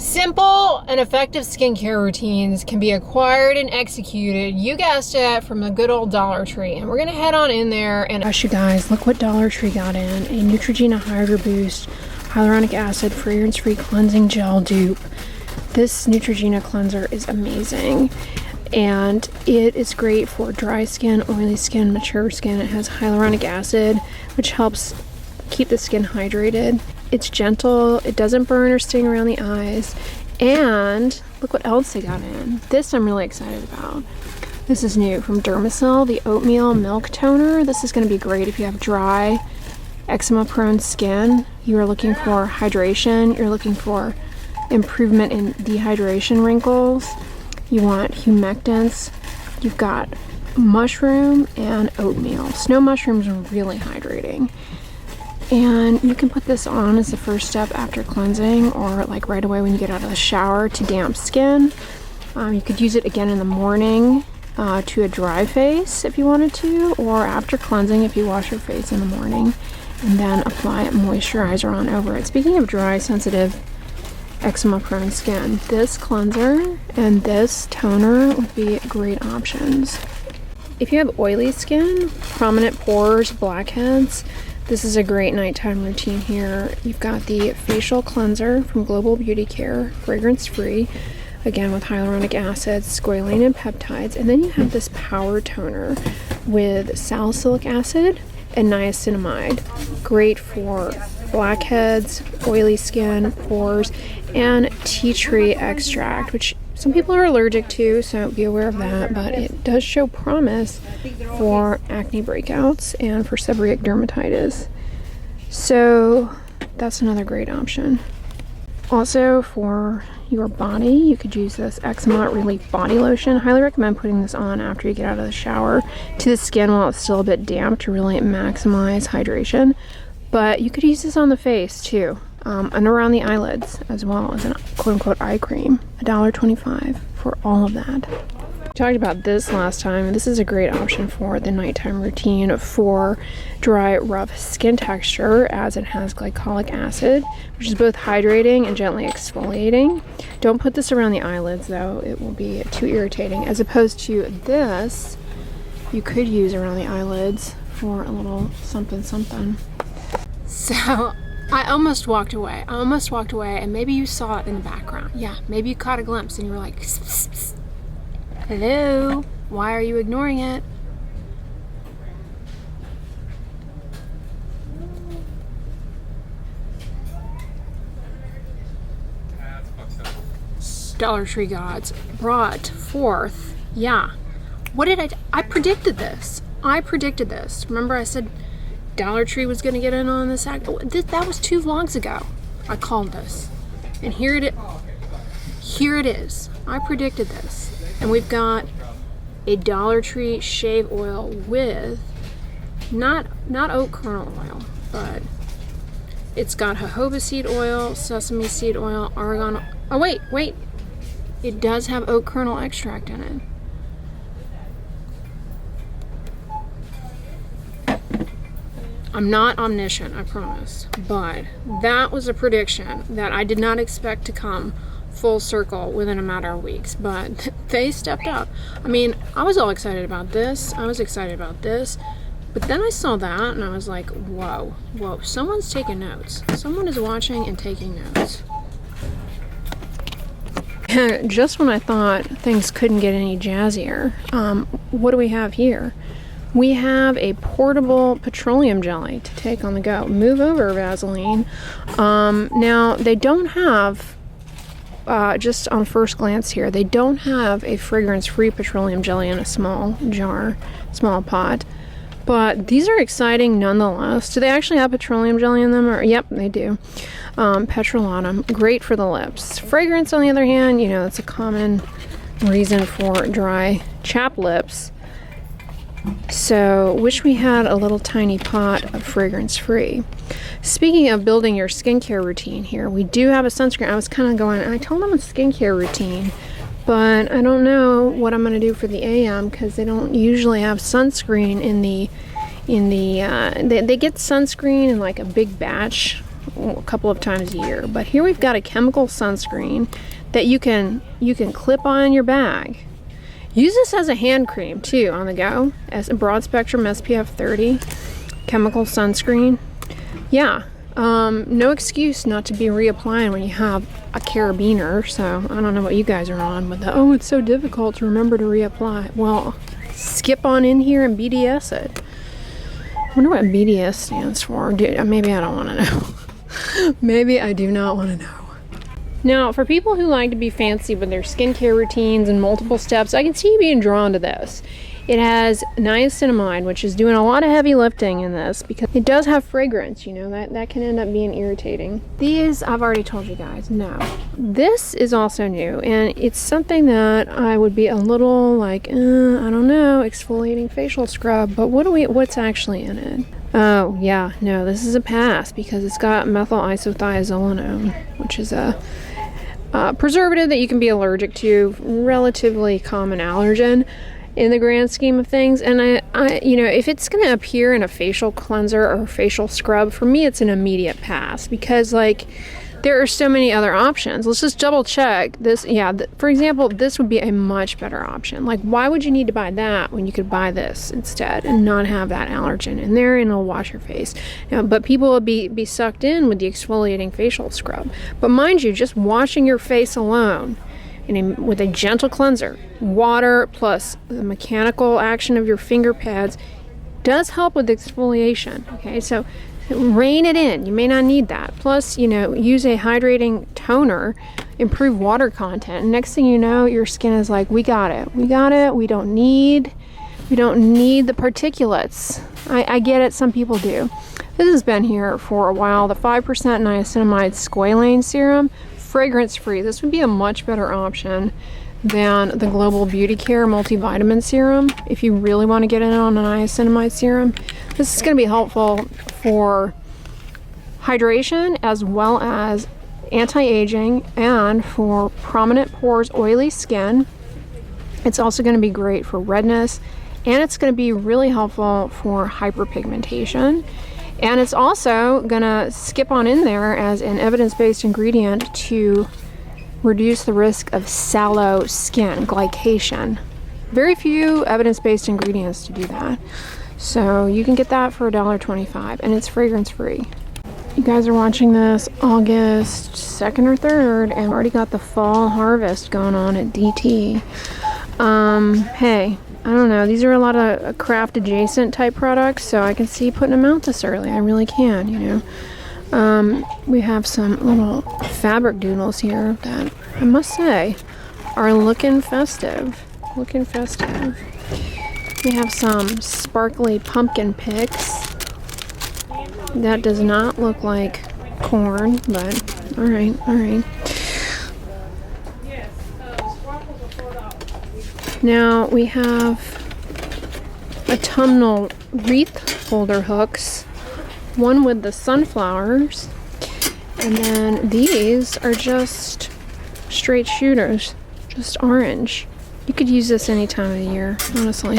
Simple and effective skincare routines can be acquired and executed, you guessed it, from the good old Dollar Tree. And we're going to head on in there and gosh, you guys, look what Dollar Tree got in. A Neutrogena Hydro Boost Hyaluronic Acid Fragrance-Free Cleansing Gel Dupe. This Neutrogena cleanser is amazing. And it is great for dry skin, oily skin, mature skin. It has hyaluronic acid, which helps keep the skin hydrated. It's gentle, it doesn't burn or sting around the eyes, and look what else they got in. This I'm really excited about. This is new from Dermacell, the Oatmeal Milk Toner. This is going to be great if you have dry, eczema-prone skin. You are looking for hydration, you're looking for improvement in dehydration wrinkles, you want humectants, you've got mushroom and oatmeal. Snow mushrooms are really hydrating. And you can put this on as the first step after cleansing, or like right away when you get out of the shower to damp skin. You could use it again in the morning to a dry face if you wanted to, or after cleansing if you wash your face in the morning, and then apply a moisturizer on over it. Speaking of dry, sensitive, eczema-prone skin, this cleanser and this toner would be great options. If you have oily skin, prominent pores, blackheads, this is a great nighttime routine here. You've got the facial cleanser from Global Beauty Care, fragrance-free, again with hyaluronic acid, squalane, and peptides. And then you have this power toner with salicylic acid and niacinamide. Great for blackheads, oily skin, pores, and tea tree extract, which some people are allergic to, so be aware of that, but it does show promise for acne breakouts and for seborrheic dermatitis. So that's another great option. Also for your body, you could use this Eczema Relief Body Lotion. Highly recommend putting this on after you get out of the shower to the skin while it's still a bit damp to really maximize hydration. But you could use this on the face too. And around the eyelids as well as an quote-unquote eye cream. $1.25 for all of that. We talked about this last time. This is a great option for the nighttime routine for dry, rough skin texture, as it has glycolic acid, which is both hydrating and gently exfoliating. Don't put this around the eyelids though, it will be too irritating. As opposed to this, you could use around the eyelids for a little something something. So I almost walked away. And maybe you saw it in the background. Yeah, maybe you caught a glimpse and you were like, psst, psst, psst. Hello? Why are you ignoring it? Dollar Tree gods brought forth, yeah. What did I predicted this. Remember I said Dollar Tree was going to get in on this act. That was 2 vlogs ago. I called this. And here it is. I predicted this. And we've got a Dollar Tree shave oil with not oat kernel oil, but it's got jojoba seed oil, sesame seed oil, argan. Oh, wait. It does have oat kernel extract in it. I'm not omniscient, I promise, but that was a prediction that I did not expect to come full circle within a matter of weeks, but they stepped up. I mean, I was all excited about this. But then I saw that and I was like, whoa, someone's taking notes. Someone is watching and taking notes. Just when I thought things couldn't get any jazzier, what do we have here? We have a portable petroleum jelly to take on the go. Move over, Vaseline. Now, they don't have, just on first glance here, they don't have a fragrance-free petroleum jelly in a small jar, small pot. But these are exciting nonetheless. Do they actually have petroleum jelly in them? Or, yep, they do. Petrolatum, great for the lips. Fragrance, on the other hand, you know, it's a common reason for dry, chapped lips. So, wish we had a little tiny pot of fragrance-free. Speaking of building your skincare routine here, we do have a sunscreen. I was kind of going, and I told them a skincare routine, but I don't know what I'm going to do for the AM because they don't usually have sunscreen they get sunscreen in like a big batch a couple of times a year. But here we've got a chemical sunscreen that you can clip on your bag. Use this as a hand cream too on the go, as a broad spectrum SPF 30 chemical sunscreen. Yeah, no excuse not to be reapplying when you have a carabiner. So I don't know what you guys are on with the, oh, it's so difficult to remember to reapply. Well, skip on in here and BDS it. I wonder what BDS stands for. Maybe I don't want to know. Maybe I do not want to know. Now, for people who like to be fancy with their skincare routines and multiple steps, I can see you being drawn to this. It has niacinamide, which is doing a lot of heavy lifting in this because it does have fragrance, you know, that can end up being irritating. These, I've already told you guys, no. This is also new, and it's something that I would be a little like, I don't know, exfoliating facial scrub, but what's actually in it? Oh, yeah, no, this is a pass because it's got methyl isothiazolinone, which is a preservative that you can be allergic to, relatively common allergen in the grand scheme of things. And I you know, if it's going to appear in a facial cleanser or facial scrub, for me it's an immediate pass because like there are so many other options. Let's just double check this. Yeah, for example, this would be a much better option. Like, why would you need to buy that when you could buy this instead and not have that allergen in there and it'll wash your face? You know, but people will be sucked in with the exfoliating facial scrub. But mind you, just washing your face alone with a gentle cleanser, water plus the mechanical action of your finger pads does help with exfoliation. Okay, so rein it in. You may not need that. Plus, you know, use a hydrating toner, improve water content. And next thing you know, your skin is like, we got it. We got it. We don't need the particulates. I get it. Some people do. This has been here for a while. The 5% niacinamide squalane serum, fragrance free. This would be a much better option than the Global Beauty Care multivitamin serum. If you really want to get in on a niacinamide serum, this is going to be helpful for hydration as well as anti-aging and for prominent pores, oily skin. It's also going to be great for redness, and it's going to be really helpful for hyperpigmentation. And it's also going to skip on in there as an evidence-based ingredient to reduce the risk of sallow skin, glycation. Very few evidence-based ingredients to do that. So you can get that for $1.25, and it's fragrance free. You guys are watching this August 2nd or 3rd, and already got the fall harvest going on at DT. Hey, I don't know. These are a lot of craft adjacent type products, so I can see putting them out this early. I really can, you know. We have some little fabric doodles here that I must say are looking festive. Looking festive. We have some sparkly pumpkin picks. That does not look like corn, but alright, alright. Now we have autumnal wreath holder hooks. One with the sunflowers, and then these are just straight shooters, just orange. You could use this any time of the year, honestly.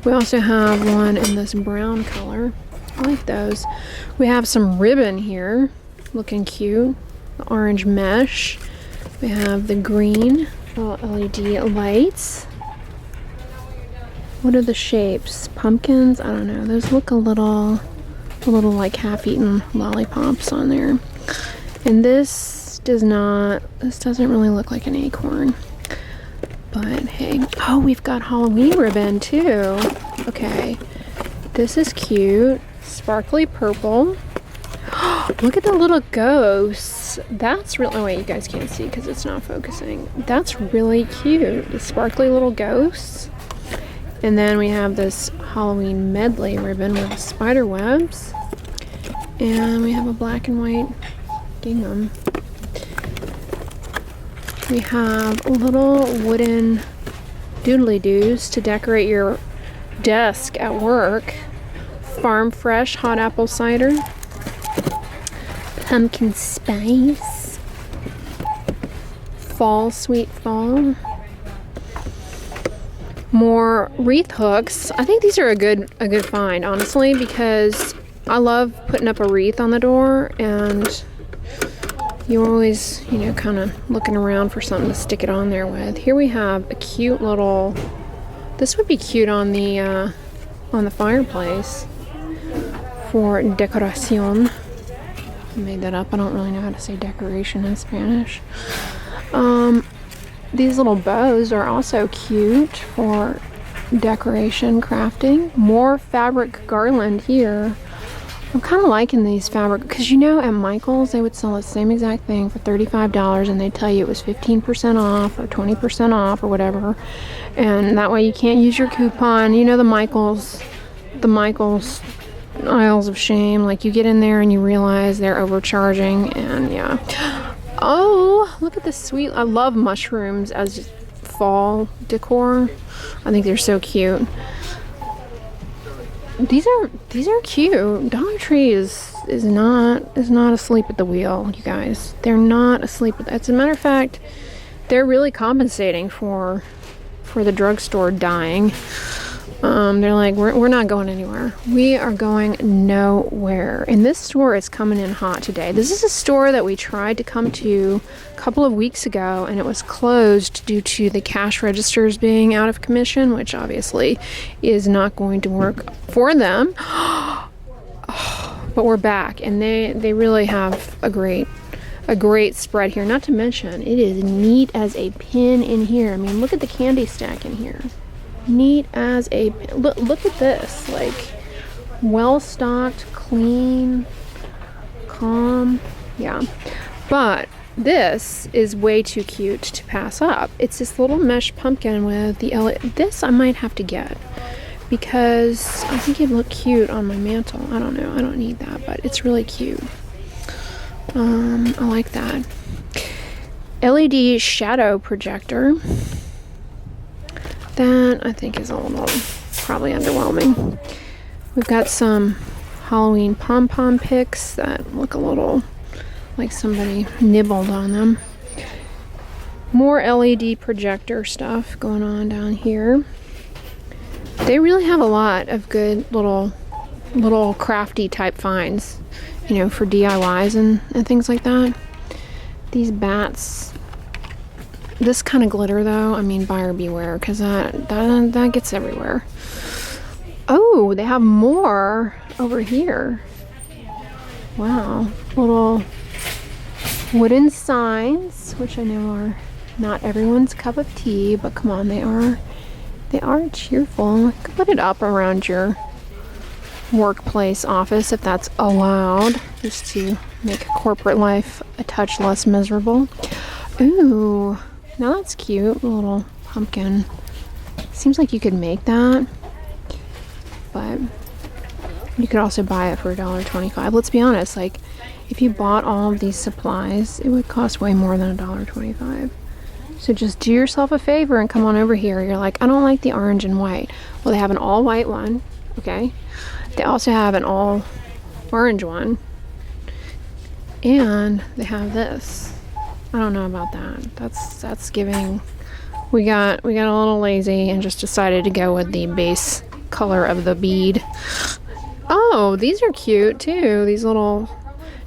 We also have one in this brown color. I like those. We have some ribbon here, looking cute. The orange mesh. We have the green LED lights. What are the shapes? Pumpkins? I don't know. Those look a little like half-eaten lollipops on there. And this doesn't really look like an acorn. But hey, oh, we've got Halloween ribbon too. Okay, this is cute. Sparkly purple. Look at the little ghosts. That's really, oh wait, you guys can't see because it's not focusing. That's really cute. The sparkly little ghosts. And then we have this Halloween medley ribbon with spider webs. And we have a black and white gingham. We have little wooden doodly-doos to decorate your desk at work. Farm fresh hot apple cider. Pumpkin spice. Fall sweet fall. More wreath hooks. I think these are a good find, honestly, because I love putting up a wreath on the door, and You always, you know, kind of looking around for something to stick it on there with. Here we have a cute little, this would be cute on the fireplace for decoración. I made that up. I don't really know how to say decoration in Spanish. These little bows are also cute for decoration crafting. More fabric garland here. I'm kind of liking these fabric because, you know, at Michael's they would sell the same exact thing for $35 and they'd tell you it was 15% off or 20% off or whatever, and that way you can't use your coupon. You know, the Michael's aisles of shame. Like, you get in there and you realize they're overcharging, and yeah. Oh, look at this sweet, I love mushrooms as fall decor. I think they're so cute. These are cute. Dollar Tree is not asleep at the wheel, you guys. They're not asleep. As a matter of fact, they're really compensating for the drugstore dying. They're like, we're not going anywhere. We are going nowhere. And this store is coming in hot today. This is a store that we tried to come to a couple of weeks ago, and it was closed due to the cash registers being out of commission, which obviously is not going to work for them. But we're back, and they really have a great spread here. Not to mention, it is neat as a pin in here. I mean, look at the candy stack in here. Neat as a pin. Look at this, like, well stocked, clean, calm. Yeah, but this is way too cute to pass up. It's this little mesh pumpkin with the this I might have to get because I think it'd look cute on my mantle. I don't know, I don't need that, but it's really cute. I like that. LED shadow projector. That I think is a little probably underwhelming. We've got some Halloween pom-pom picks that look a little like somebody nibbled on them. More LED projector stuff going on down here. They really have a lot of good little crafty type finds, you know, for DIYs and things like that. These bats. This kind of glitter, though, I mean, buyer beware, because that gets everywhere. Oh, they have more over here. Wow. Little wooden signs, which I know are not everyone's cup of tea, but come on, they are cheerful. You could put it up around your workplace office if that's allowed, just to make corporate life a touch less miserable. Ooh. Now that's cute, a little pumpkin. Seems like you could make that, but you could also buy it for $1.25. Let's be honest, like, if you bought all of these supplies, it would cost way more than $1.25. So just do yourself a favor and come on over here. You're like, I don't like the orange and white. Well, they have an all white one, okay? They also have an all orange one, and they have this. I don't know about that. That's giving. We got a little lazy and just decided to go with the base color of the bead. Oh, these are cute too. These little.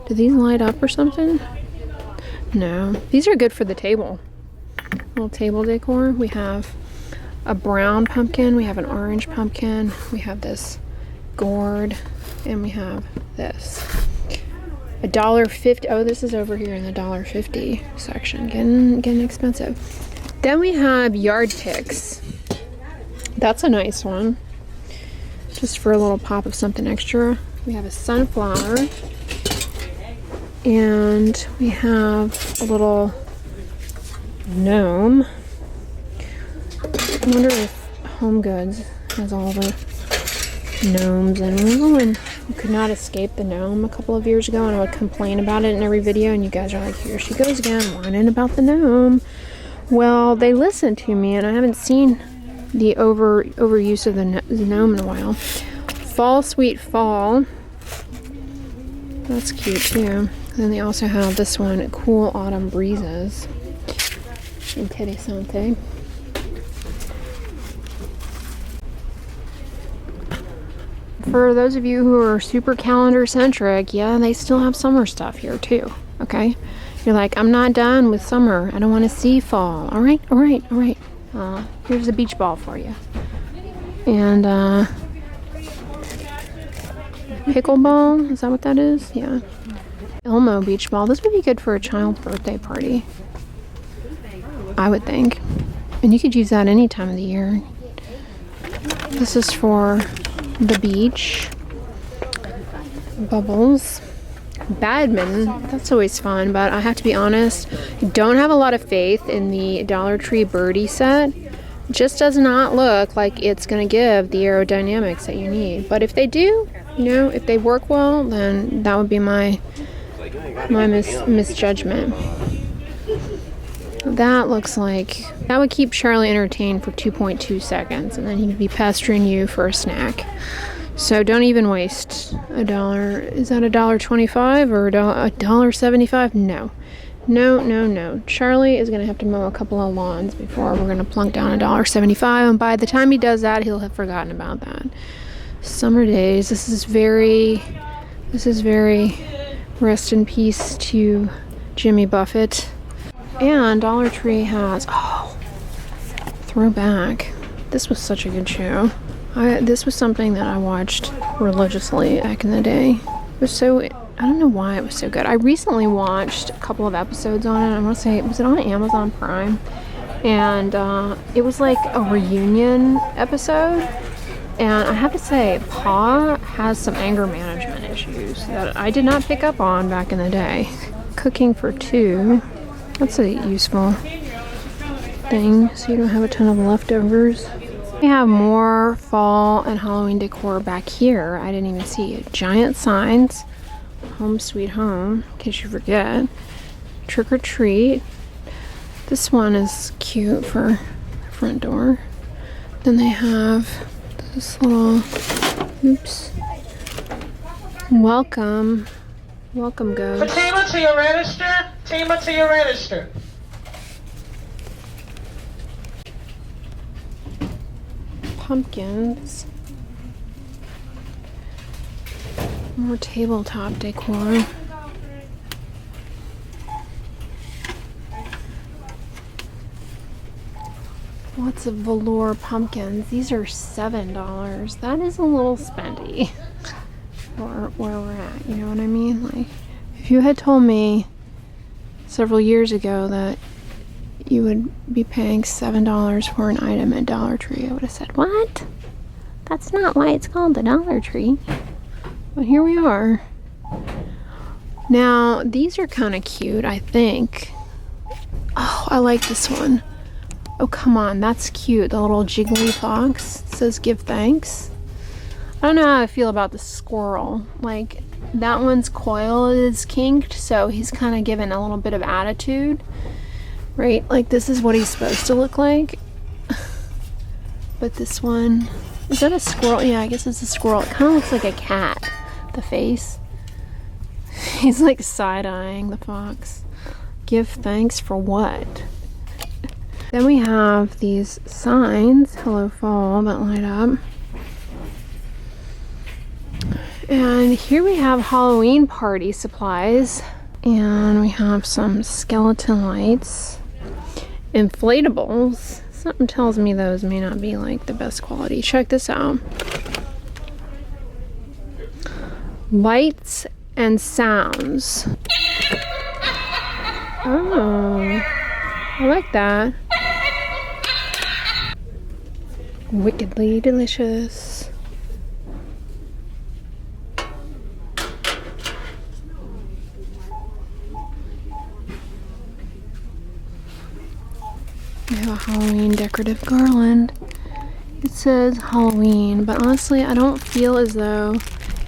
Do these light up or something? No. These are good for the table. Little table decor. We have a brown pumpkin. We have an orange pumpkin. We have this gourd, and we have this. $1.50. Oh, this is over here in the $1.50 section. Getting expensive. Then we have yard picks. That's a nice one. Just for a little pop of something extra. We have a sunflower. And we have a little gnome. I wonder if Home Goods has all the gnomes in them. And you could not escape the gnome a couple of years ago, and I would complain about it in every video, and you guys are like, here she goes again, whining about the gnome. Well, they listened to me, and I haven't seen the overuse of the gnome in a while. Fall Sweet Fall. That's cute too. And then they also have this one, Cool Autumn Breezes. Interessante. For those of you who are super calendar centric, yeah, they still have summer stuff here too, okay? You're like, I'm not done with summer. I don't want to see fall. All right, all right, all right. Here's a beach ball for you. And pickleball, is that what that is? Yeah. Elmo beach ball. This would be good for a child's birthday party, I would think. And you could use that any time of the year. This is for the beach. Bubbles. Badminton, that's always fun, but I have to be honest, I don't have a lot of faith in the Dollar Tree birdie set. It just does not look like it's going to give the aerodynamics that you need. But if they do, you know, if they work well, then that would be my misjudgment. That looks like that would keep Charlie entertained for 2.2 seconds, and then he would be pestering you for a snack. So don't even waste $1. Is that $1.25 or $1.75? No. No, no, no. Charlie is going to have to mow a couple of lawns before we're going to plunk down $1.75. And by the time he does that, he'll have forgotten about that. Summer days. This is very rest in peace to Jimmy Buffett. And Dollar Tree has, throwback. This was such a good show. This was something that I watched religiously back in the day. It was so, I don't know why it was so good. I recently watched a couple of episodes on it. I want to say, was it on Amazon Prime? And it was like a reunion episode. And I have to say, Pa has some anger management issues that I did not pick up on back in the day. Cooking for two. That's a useful thing, so you don't have a ton of leftovers. We have more fall and Halloween decor back here. I didn't even see it. Giant signs. Home sweet home, in case you forget. Trick or treat. This one is cute for the front door. Then they have this little, welcome ghost. Fatima to your register. Fatima to your register. Pumpkins. More tabletop decor. Lots of velour pumpkins. These are $7. That is a little spendy for where we're at. You know what I mean? Like, if you had told me several years ago that you would be paying $7 for an item at Dollar Tree, I would have said, what? That's not why it's called the Dollar Tree. But here we are. Now, these are kind of cute, I think. Oh, I like this one. Oh, come on, that's cute. The little jiggly fox. It says give thanks. I don't know how I feel about the squirrel. Like, that one's coil is kinked, so he's kind of given a little bit of attitude. Right? Like, this is what he's supposed to look like. But this one, is that a squirrel? Yeah, I guess it's a squirrel. It kind of looks like a cat, the face. He's like side-eyeing the fox. Give thanks for what? Then we have these signs, Hello Fall, that light up. And here we have Halloween party supplies. And we have some skeleton lights. Inflatables. Something tells me those may not be like the best quality. Check this out. Lights and sounds. Oh, I like that. Wickedly delicious. We have a Halloween decorative garland. It says Halloween, but honestly, I don't feel as though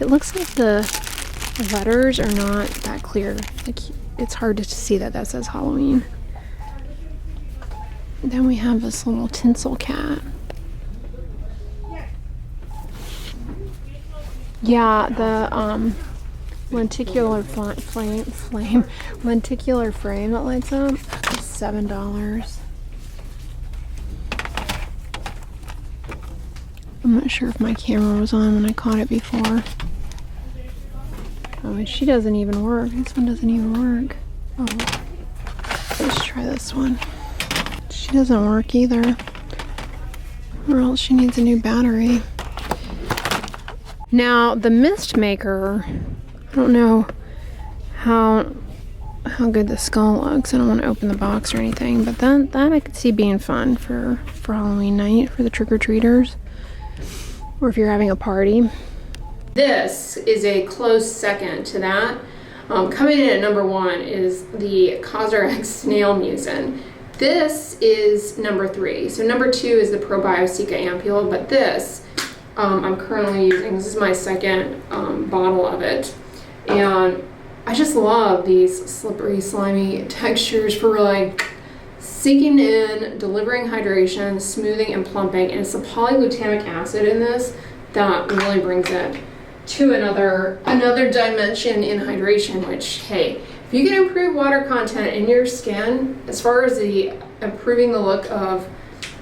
it looks like the letters are not that clear. Like, it's hard to see that that says Halloween. Then we have this little tinsel cat. Yeah, the lenticular lenticular frame that lights up is $7. I'm not sure if my camera was on when I caught it before. Oh, and she doesn't even work. This one doesn't even work. Oh. Let's try this one. She doesn't work either. Or else she needs a new battery. Now, the mist maker, I don't know how good the skull looks. I don't want to open the box or anything, but that I could see being fun for Halloween night for the trick-or-treaters, or if you're having a party. This is a close second to that. Coming in at number 1 is the Cosrx Snail Mucin. This is number 3. So number 2 is the Probiotica Ampule, but this I'm currently using. This is my second bottle of it, and I just love these slippery, slimy textures for like sinking in, delivering hydration, smoothing, and plumping. And it's the polyglutamic acid in this that really brings it to another dimension in hydration, which, hey, if you can improve water content in your skin, as far as the improving the look of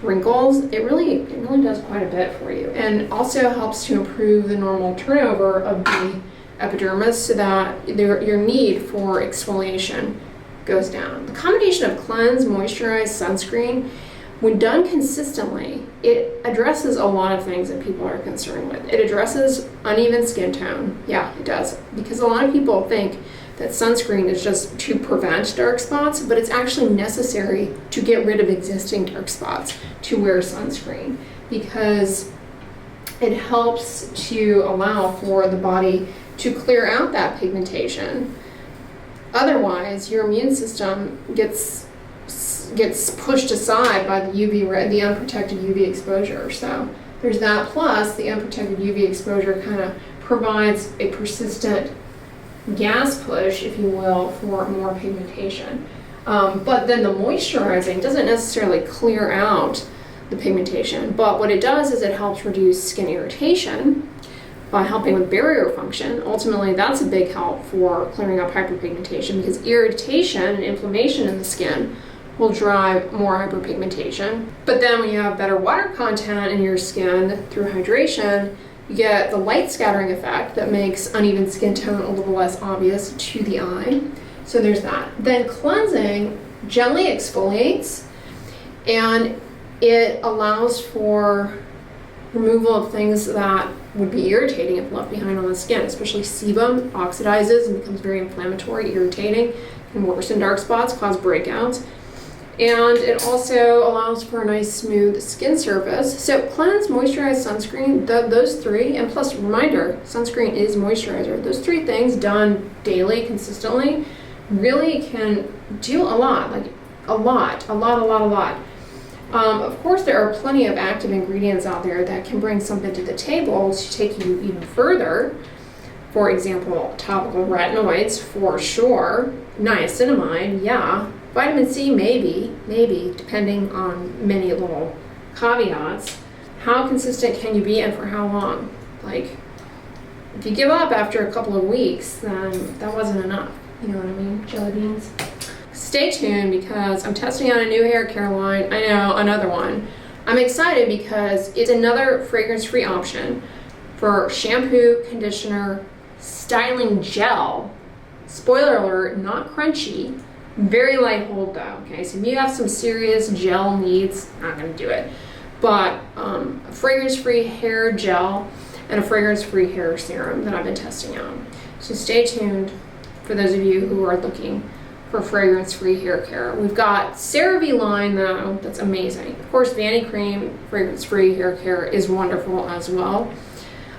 wrinkles, it really does quite a bit for you. And also helps to improve the normal turnover of the epidermis so that your need for exfoliation goes down. The combination of cleanse, moisturize, sunscreen, when done consistently, it addresses a lot of things that people are concerned with. It addresses uneven skin tone. Yeah, it does. Because a lot of people think that sunscreen is just to prevent dark spots, but it's actually necessary to get rid of existing dark spots to wear sunscreen, because it helps to allow for the body to clear out that pigmentation. Otherwise, your immune system gets pushed aside by the the unprotected UV exposure. So there's that, plus the unprotected UV exposure kind of provides a persistent gas push, if you will, for more pigmentation. But then the moisturizing doesn't necessarily clear out the pigmentation, but what it does is it helps reduce skin irritation by helping with barrier function. Ultimately, that's a big help for clearing up hyperpigmentation, because irritation and inflammation in the skin will drive more hyperpigmentation. But then when you have better water content in your skin through hydration, you get the light scattering effect that makes uneven skin tone a little less obvious to the eye. So there's that. Then cleansing gently exfoliates, and it allows for removal of things that would be irritating if left behind on the skin, especially sebum oxidizes and becomes very inflammatory, irritating, can worsen dark spots, cause breakouts. And it also allows for a nice smooth skin surface. So cleanse, moisturize, sunscreen, those 3, and plus reminder, sunscreen is moisturizer. Those 3 things done daily, consistently, really can do a lot, like a lot. Of course, there are plenty of active ingredients out there that can bring something to the table to take you even further. For example, topical retinoids, for sure. Niacinamide, yeah. Vitamin C, maybe, depending on many little caveats. How consistent can you be, and for how long? Like, if you give up after a couple of weeks, then that wasn't enough. You know what I mean? Jelly beans. Stay tuned, because I'm testing out a new hair care line. I know, another one. I'm excited because it's another fragrance-free option for shampoo, conditioner, styling gel. Spoiler alert, not crunchy. Very light hold though, okay? So if you have some serious gel needs, not gonna do it. But a fragrance-free hair gel and a fragrance-free hair serum that I've been testing out. So stay tuned for those of you who are looking for fragrance-free hair care. We've got CeraVe line though, that's amazing. Of course, Vanity Cream fragrance-free hair care is wonderful as well.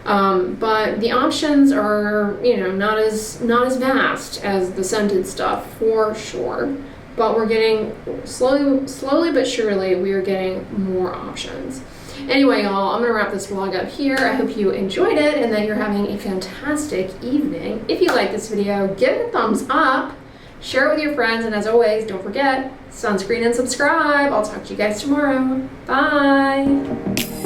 But the options are, not as vast as the scented stuff, for sure. But we're getting, slowly but surely, we are getting more options. Anyway, y'all, I'm gonna wrap this vlog up here. I hope you enjoyed it and that you're having a fantastic evening. If you like this video, give it a thumbs up, share it with your friends, and as always, don't forget, sunscreen and subscribe. I'll talk to you guys tomorrow. Bye.